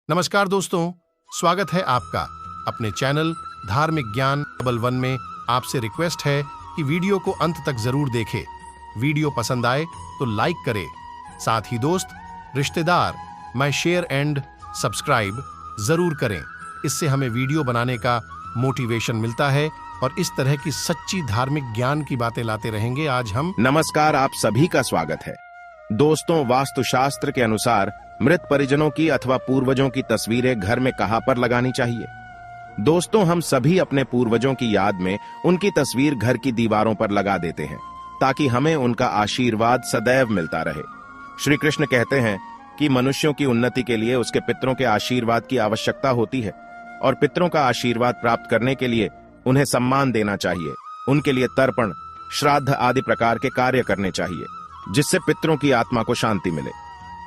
नमस्कार दोस्तों, स्वागत है आपका अपने चैनल धार्मिक ज्ञान डबल वन में। आपसे रिक्वेस्ट है कि वीडियो को अंत तक जरूर देखें। वीडियो पसंद आए तो लाइक करें। साथ ही दोस्त, रिश्तेदार में शेयर एंड सब्सक्राइब जरूर करें। इससे हमें वीडियो बनाने का मोटिवेशन मिलता है और इस तरह की सच्ची धार्मिक ज्ञान की बातें लाते रहेंगे। आज हम नमस्कार, आप सभी का स्वागत है। दोस्तों, वास्तुशास्त्र के अनुसार मृत परिजनों की अथवा पूर्वजों की तस्वीरें घर में कहां पर लगानी चाहिए? दोस्तों, हम सभी अपने पूर्वजों की याद में उनकी तस्वीर घर की दीवारों पर लगा देते हैं ताकि हमें उनका आशीर्वाद सदैव मिलता रहे। श्री कृष्ण कहते हैं कि मनुष्यों की उन्नति के लिए उसके पितरों के आशीर्वाद की आवश्यकता होती है और पितरों का आशीर्वाद प्राप्त करने के लिए उन्हें सम्मान देना चाहिए। उनके लिए तर्पण, श्राद्ध आदि प्रकार के कार्य करने चाहिए जिससे पितरों की आत्मा को शांति मिले।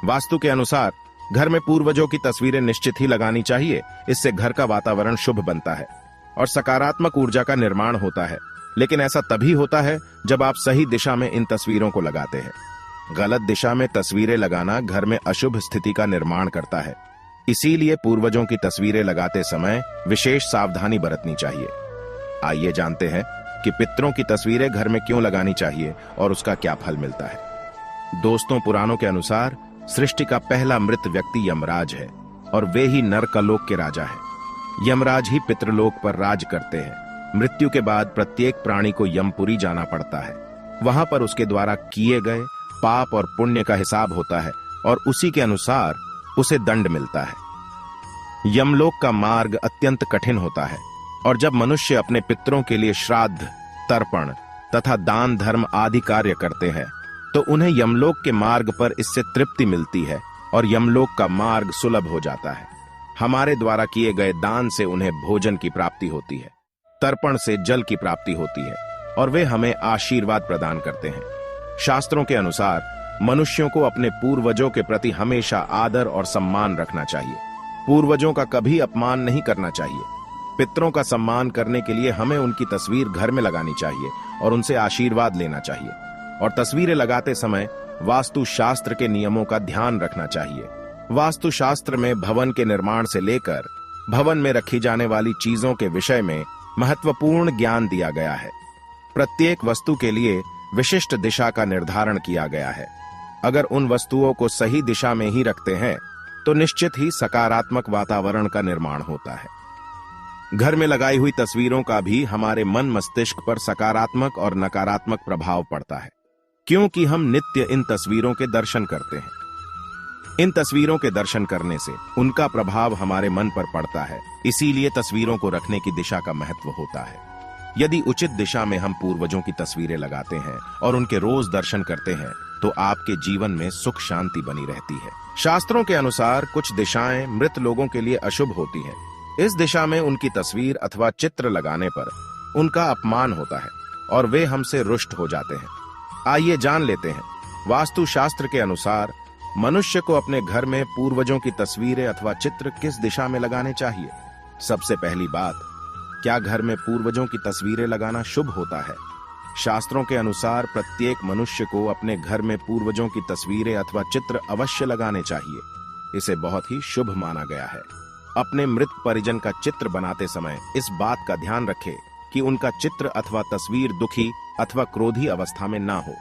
वास्तु के अनुसार घर में पूर्वजों की तस्वीरें निश्चित ही लगानी चाहिए। इससे घर का वातावरण शुभ बनता है और सकारात्मक ऊर्जा का निर्माण होता है। लेकिन ऐसा तभी होता है जब आप सही दिशा में इन तस्वीरों को लगाते हैं। गलत दिशा में तस्वीरें लगाना घर में अशुभ स्थिति का निर्माण करता है। इसीलिए पूर्वजों की तस्वीरें लगाते समय विशेष सावधानी बरतनी चाहिए। आइए जानते हैं कि पितरों की तस्वीरें घर में क्यों लगानी चाहिए और उसका क्या फल मिलता है। दोस्तों, पुराणों के अनुसार सृष्टि का पहला मृत व्यक्ति यमराज है और वे ही नरकलोक के राजा हैं। यमराज ही पितृलोक पर राज करते हैं। मृत्यु के बाद प्रत्येक प्राणी को यमपुरी जाना पड़ता है। वहां पर उसके द्वारा किए गए पाप और पुण्य का हिसाब होता है और उसी के अनुसार उसे दंड मिलता है। यमलोक का मार्ग अत्यंत कठिन होता है और जब मनुष्य अपने पितरों के लिए श्राद्ध, तर्पण तथा दान धर्म आदि कार्य करते हैं तो उन्हें यमलोक के मार्ग पर इससे तृप्ति मिलती है और यमलोक का मार्ग सुलभ हो जाता है। हमारे द्वारा किए गए दान से उन्हें भोजन की प्राप्ति होती है, तर्पण से जल की प्राप्ति होती है और वे हमें आशीर्वाद प्रदान करते हैं। शास्त्रों के अनुसार मनुष्यों को अपने पूर्वजों के प्रति हमेशा आदर और सम्मान रखना चाहिए। पूर्वजों का कभी अपमान नहीं करना चाहिए। पितरों का सम्मान करने के लिए हमें उनकी तस्वीर घर में लगानी चाहिए और उनसे आशीर्वाद लेना चाहिए। और तस्वीरें लगाते समय वास्तु शास्त्र के नियमों का ध्यान रखना चाहिए। वास्तु शास्त्र में भवन के निर्माण से लेकर भवन में रखी जाने वाली चीजों के विषय में महत्वपूर्ण ज्ञान दिया गया है। प्रत्येक वस्तु के लिए विशिष्ट दिशा का निर्धारण किया गया है। अगर उन वस्तुओं को सही दिशा में ही रखते हैं तो निश्चित ही सकारात्मक वातावरण का निर्माण होता है। घर में लगाई हुई तस्वीरों का भी हमारे मन मस्तिष्क पर सकारात्मक और नकारात्मक प्रभाव पड़ता है, क्योंकि हम नित्य इन तस्वीरों के दर्शन करते हैं। इन तस्वीरों के दर्शन करने से उनका प्रभाव हमारे मन पर पड़ता है। इसीलिए तस्वीरों को रखने की दिशा का महत्व होता है। यदि उचित दिशा में हम पूर्वजों की तस्वीरें लगाते हैं और उनके रोज दर्शन करते हैं तो आपके जीवन में सुख शांति बनी रहती है। शास्त्रों के अनुसार कुछ दिशाएं मृत लोगों के लिए अशुभ होती हैं। इस दिशा में उनकी तस्वीर अथवा चित्र लगाने पर उनका अपमान होता है और वे हमसे रुष्ट हो जाते हैं। आइए जान लेते हैं वास्तु शास्त्र के अनुसार मनुष्य को अपने घर में पूर्वजों की तस्वीरें अथवा चित्र किस दिशा में लगाने चाहिए। सबसे पहली बात, क्या घर में पूर्वजों की तस्वीरें लगाना शुभ होता है? शास्त्रों के अनुसार प्रत्येक मनुष्य को अपने घर में पूर्वजों की तस्वीरें अथवा चित्र अवश्य लगाने चाहिए। इसे बहुत ही शुभ माना गया है। अपने मृत परिजन का चित्र बनाते समय इस बात का ध्यान रखें कि उनका चित्र अथवा तस्वीर दुखी अथवा क्रोधी अवस्था में ना हो।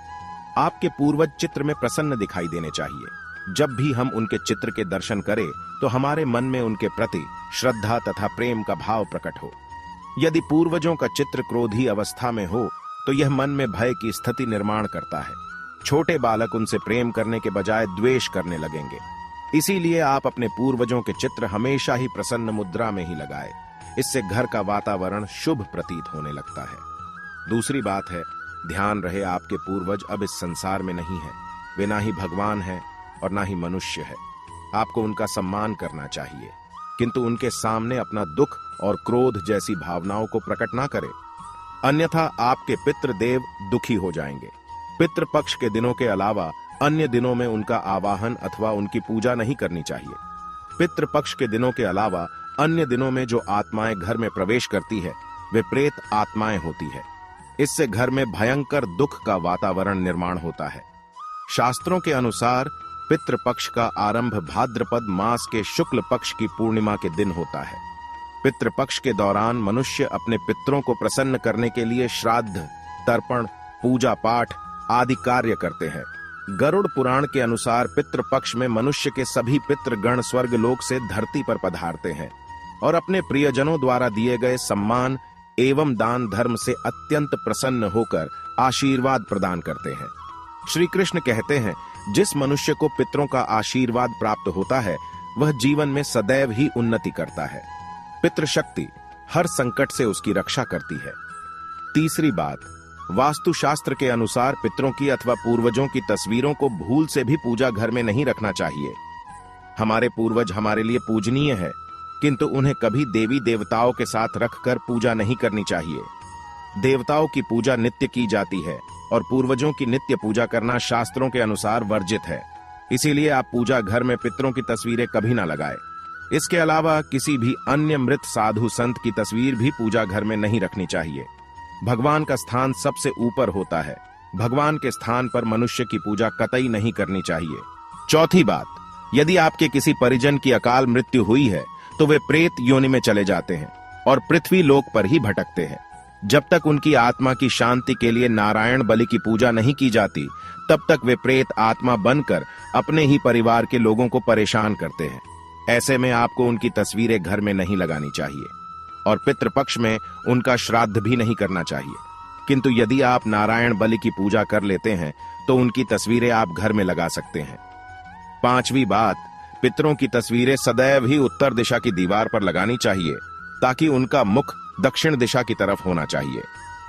आपके पूर्वज चित्र में प्रसन्न दिखाई देने चाहिए। जब भी हम उनके चित्र के दर्शन करें तो हमारे मन में उनके प्रति श्रद्धा तथा प्रेम का भाव प्रकट हो। यदि पूर्वजों का चित्र क्रोधी अवस्था में हो तो यह मन में भय की स्थिति निर्माण करता है। छोटे बालक उनसे प्रेम करने के बजाय द्वेष करने लगेंगे। इसीलिए आप अपने पूर्वजों के चित्र हमेशा ही प्रसन्न मुद्रा में ही लगाएं। इससे घर का वातावरण शुभ प्रतीत होने लगता है। दूसरी बात है, ध्यान रहे आपके पूर्वज अब इस संसार में नहीं है। वे ना ही भगवान है और ना ही मनुष्य है। आपको उनका सम्मान करना चाहिए, किंतु उनके सामने अपना दुख और क्रोध जैसी भावनाओं को प्रकट ना करें, अन्यथा आपके पितृदेव दुखी हो जाएंगे। पितृपक्ष के दिनों के अलावा अन्य दिनों में उनका आवाहन अथवा उनकी पूजा नहीं करनी चाहिए। पितृपक्ष के दिनों के अलावा अन्य दिनों में जो आत्माएं घर में प्रवेश करती है वे प्रेत आत्माएं होती है। इससे घर में भयंकर दुख का वातावरण निर्माण होता है। शास्त्रों के अनुसार पितृपक्ष का आरंभ भाद्रपद मास के शुक्ल पक्ष की पूर्णिमा के दिन होता है। पितृपक्ष के दौरान मनुष्य अपने पितरों को प्रसन्न करने के लिए श्राद्ध, तर्पण, पूजा पाठ आदि कार्य करते हैं। गरुड़ पुराण के अनुसार पितृपक्ष में मनुष्य के सभी पितृगण स्वर्गलोक से धरती पर पधारते हैं और अपने प्रियजनों द्वारा दिए गए सम्मान एवं दान धर्म से अत्यंत प्रसन्न होकर आशीर्वाद प्रदान करते हैं। श्री कृष्ण कहते हैं, जिस मनुष्य को पितरों का आशीर्वाद प्राप्त होता है वह जीवन में सदैव ही उन्नति करता है। पितृशक्ति हर संकट से उसकी रक्षा करती है। तीसरी बात, वास्तुशास्त्र के अनुसार पितरों की अथवा पूर्वजों की तस्वीरों को भूल से भी पूजा घर में नहीं रखना चाहिए। हमारे पूर्वज हमारे लिए पूजनीय है, किंतु उन्हें कभी देवी देवताओं के साथ रखकर पूजा नहीं करनी चाहिए। देवताओं की पूजा नित्य की जाती है और पूर्वजों की नित्य पूजा करना शास्त्रों के अनुसार वर्जित है। इसीलिए आप पूजा घर में पितरों की तस्वीरें कभी ना लगाएं। इसके अलावा किसी भी अन्य मृत साधु संत की तस्वीर भी पूजा घर में नहीं रखनी चाहिए। भगवान का स्थान सबसे ऊपर होता है। भगवान के स्थान पर मनुष्य की पूजा कतई नहीं करनी चाहिए। चौथी बात, यदि आपके किसी परिजन की अकाल मृत्यु हुई है तो वे प्रेत योनि में चले जाते हैं और पृथ्वी लोक पर ही भटकते हैं। जब तक उनकी आत्मा की शांति के लिए नारायण बलि की पूजा नहीं की जाती, तब तक वे प्रेत आत्मा बनकर अपने ही परिवार के लोगों को परेशान करते हैं। ऐसे में आपको उनकी तस्वीरें घर में नहीं लगानी चाहिए और पितृपक्ष में उनका श्राद्ध भी नहीं करना चाहिए। किंतु यदि आप नारायण बलि की पूजा कर लेते हैं तो उनकी तस्वीरें आप घर में लगा सकते हैं। पांचवी बात, पितरों की तस्वीरें सदैव ही उत्तर दिशा की दीवार पर लगानी चाहिए ताकि उनका मुख दक्षिण दिशा की तरफ होना चाहिए।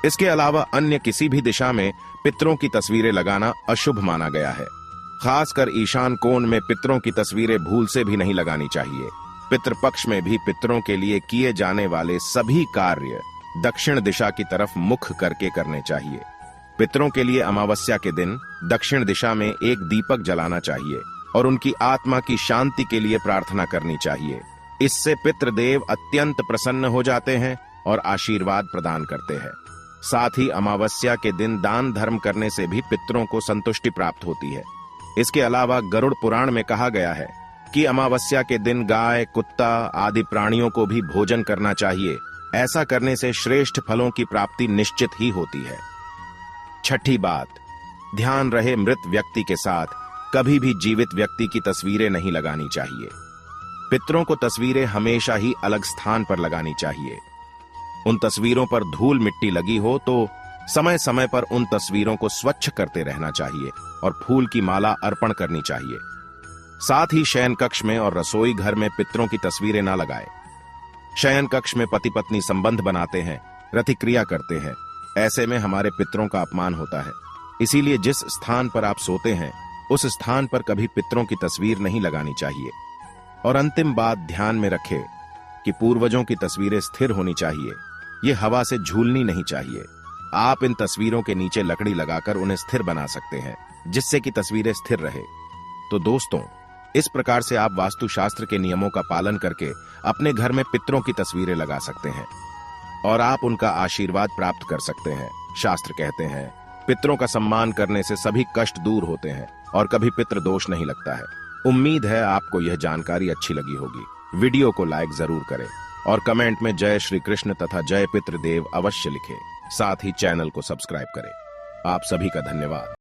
इसके अलावा अन्य किसी भी दिशा में पितरों की तस्वीरें लगाना अशुभ माना गया है। खासकर ईशान कोण में पितरों की तस्वीरें भूल से भी नहीं लगानी चाहिए। पितृपक्ष में भी पितरों के लिए किए जाने वाले सभी कार्य दक्षिण दिशा की तरफ मुख करके करने चाहिए। पितरों के लिए अमावस्या के दिन दक्षिण दिशा में एक दीपक जलाना चाहिए और उनकी आत्मा की शांति के लिए प्रार्थना करनी चाहिए। इससे पितृदेव अत्यंत प्रसन्न हो जाते हैं और आशीर्वाद प्रदान करते हैं। साथ ही अमावस्या के दिन दान धर्म करने से भी पितरों को संतुष्टि प्राप्त होती है। इसके अलावा गरुड़ पुराण में कहा गया है कि अमावस्या के दिन गाय, कुत्ता आदि प्राणियों को भी भोजन करना चाहिए। ऐसा करने से श्रेष्ठ फलों की प्राप्ति निश्चित ही होती है। छठी बात, ध्यान रहे मृत व्यक्ति के साथ कभी भी जीवित व्यक्ति की तस्वीरें नहीं लगानी चाहिए। पितरों को तस्वीरें हमेशा ही अलग स्थान पर लगानी चाहिए। उन तस्वीरों पर धूल मिट्टी लगी हो तो समय समय पर उन तस्वीरों को स्वच्छ करते रहना चाहिए और फूल की माला अर्पण करनी चाहिए। साथ ही शयन कक्ष में और रसोई घर में पितरों की तस्वीरें ना लगाएं। शयन कक्ष में पति पत्नी संबंध बनाते हैं, रतिक्रिया करते हैं। ऐसे में हमारे पितरों का अपमान होता है। इसीलिए जिस स्थान पर आप सोते हैं उस स्थान पर कभी पितरों की तस्वीर नहीं लगानी चाहिए। और अंतिम बात ध्यान में रखें कि पूर्वजों की तस्वीरें स्थिर होनी चाहिए। ये हवा से झूलनी नहीं चाहिए। आप इन तस्वीरों के नीचे लकड़ी लगाकर उन्हें स्थिर बना सकते हैं, जिससे कि तस्वीरें स्थिर रहे। तो दोस्तों, इस प्रकार से आप वास्तुशास्त्र के नियमों का पालन करके अपने घर में पितरों की तस्वीरें लगा सकते हैं और आप उनका आशीर्वाद प्राप्त कर सकते हैं। शास्त्र कहते हैं, पितरों का सम्मान करने से सभी कष्ट दूर होते हैं और कभी पितृ दोष नहीं लगता है। उम्मीद है आपको यह जानकारी अच्छी लगी होगी। वीडियो को लाइक जरूर करें और कमेंट में जय श्री कृष्ण तथा जय पितृदेव अवश्य लिखें। साथ ही चैनल को सब्सक्राइब करें। आप सभी का धन्यवाद।